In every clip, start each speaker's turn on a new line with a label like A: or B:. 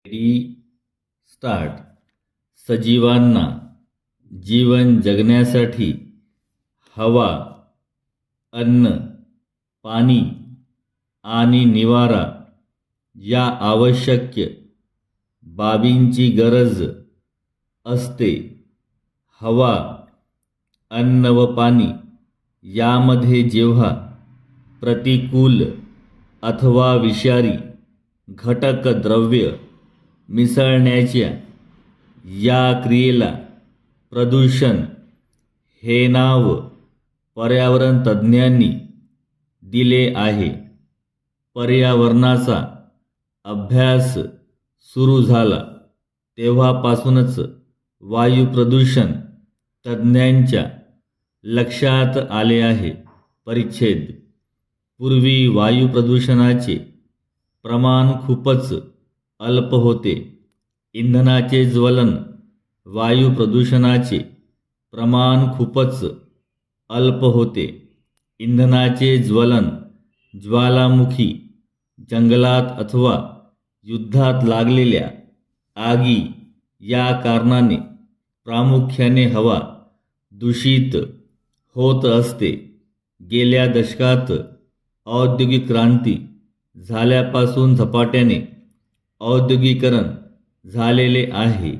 A: Ready start. सजीवांना जीवन जगण्यासाठी हवा, अन्न, पाणी आणि निवारा या आवश्यक बाबींची गरज असते. हवा, अन्न व पाणी यामध्ये जेव्हा प्रतिकूल अथवा विषारी घटक द्रव्य मिसळण्याच्या या क्रियेला प्रदूषण हे नाव पर्यावरण तज्ज्ञांनी दिले आहे. पर्यावरणाचा अभ्यास सुरू झाला तेव्हापासूनच वायू प्रदूषण तज्ज्ञांच्या लक्षात आले आहे. परिच्छेद. पूर्वी वायू प्रदूषणाचे प्रमाण खूपच अल्प होते. इंधनाचे ज्वलन वायू प्रदूषणाचे प्रमाण खूपच अल्प होते. इंधनाचे ज्वलन ज्वालामुखी, जंगलात अथवा युद्धात लागलेल्या आगी या कारणाने प्रामुख्याने हवा दूषित होत असते. गेल्या दशकात औद्योगिक क्रांती झाल्यापासून झपाट्याने औद्योगिकरण झालेले आहे.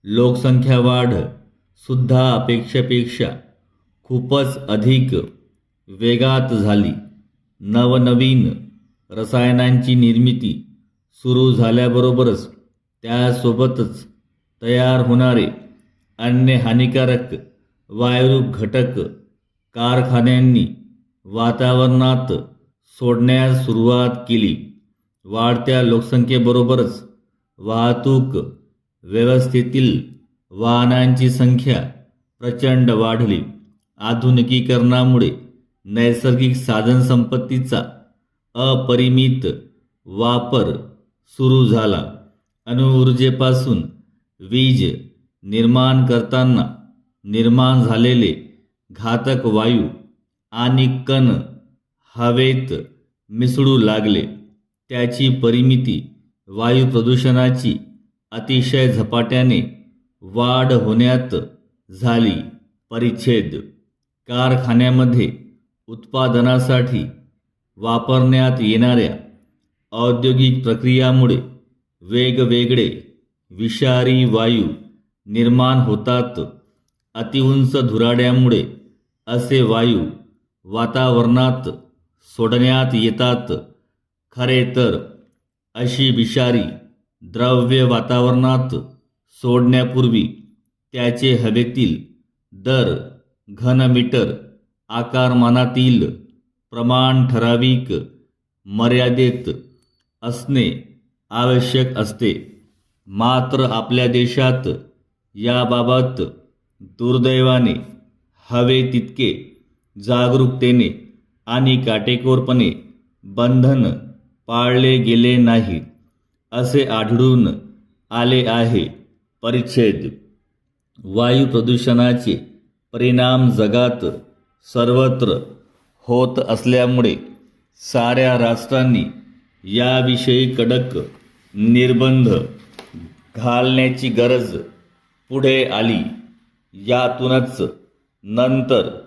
A: लोकसंख्या वाढ सुद्धा अपेक्षेपेक्षा खूपच अधिक वेगात झाली. नवनवीन रसायनांची निर्मिती सुरू झाल्याबरोबरच त्यासोबतच तयार होणारे अन्य हानिकारक वायुरूप घटक कारखान्यांनी वातावरणात सोडण्यास सुरुवात केली. वाढत्या लोकसंख्येबरोबरच वाहतूक व्यवस्थेतील वाहनांची संख्या प्रचंड वाढली. आधुनिकीकरणामुळे नैसर्गिक साधनसंपत्तीचा अपरिमित वापर सुरू झाला. अणुऊर्जेपासून वीज निर्माण करताना निर्माण झालेले घातक वायू आणि कण हवेत मिसळू लागले. त्याची परिमिती वायू प्रदूषणाची अतिशय झपाट्याने वाढ होण्यात झाली. परिच्छेद. कारखान्यामध्ये उत्पादनासाठी वापरण्यात येणाऱ्या औद्योगिक प्रक्रियामुळे वेगवेगळे विषारी वायू निर्माण होतात. अतिउंच धुराड्यामुळे असे वायू वातावरणात सोडण्यात येतात. खरे तर अशी विषारी द्रव्य वातावरणात सोडण्यापूर्वी त्याचे हवेतील दर घनमीटर आकारमानातील प्रमाण ठराविक मर्यादेत असणे आवश्यक असते. मात्र आपल्या देशात याबाबत दुर्दैवाने हवे तितके जागरूकतेने आणि काटेकोरपणे बंधन पाळले गेले नाही असे आढळून आले आहे. परिच्छेद. वायू प्रदूषणाचे परिणाम जगात सर्वत्र होत असल्यामुळे साऱ्या राष्ट्रांनी याविषयी कडक निर्बंध घालण्याची गरज पुढे आली. यातूनच नंतर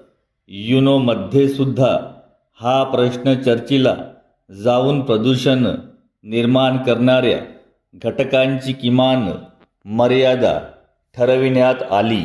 A: युनोमध्ये सुद्धा हा प्रश्न चर्चेला जाऊन प्रदूषण निर्माण करणाऱ्या घटकांची किमान मर्यादा ठरविण्यात आली.